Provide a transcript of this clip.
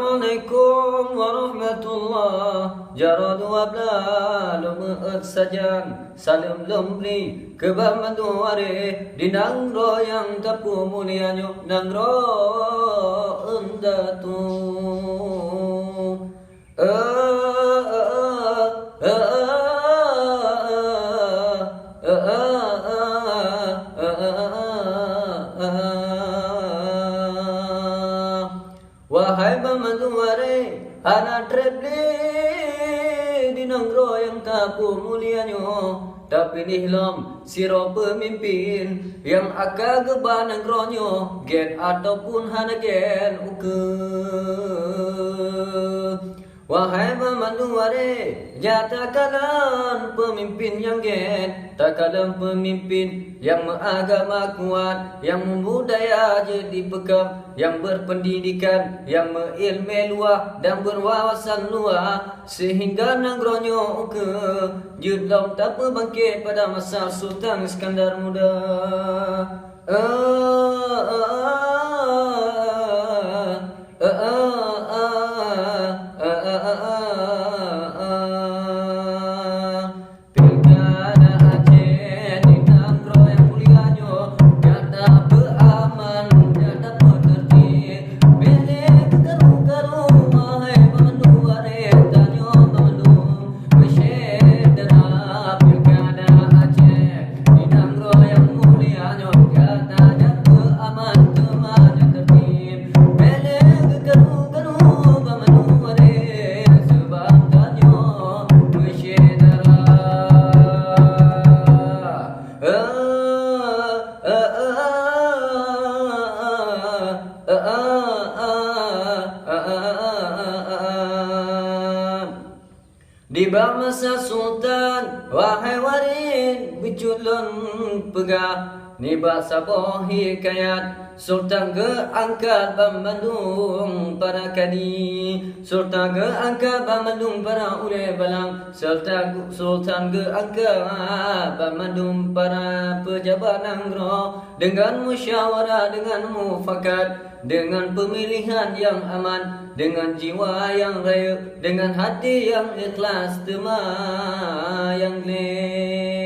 Assalamualaikum warahmatullahi jaradu wabla lumeut sajan salam lembri kebah manduare di nangro yang tapu mulianyo nangro endatu wahai pemanduare anak treble di nangro yang tapu mulianyo tapi nihlam siro pemimpin yang akan gebah nangronyo gen ataupun hanagen uke. Wahai pemanduare nyatakanlah pemimpin yang gen takkan pemimpin yang agama kuat yang membudaya jadi pekam yang berpendidikan yang berilmu luas dan berwawasan luas sehingga nangronyo ke judam tak bangkit pada masa Sultan Iskandar Muda. Di masa Sultan wahai warid biculun pegah niba saboh hikayat Sultan ke angkat Bandung para kadi Sultan ke angkat Bandung para ulai balang Sultan ke angkat Bandung para pejabat nangro dengan musyawarah dengan mufakat dengan pemilihan yang aman dengan jiwa yang raya dengan hati yang ikhlas tema yang glen.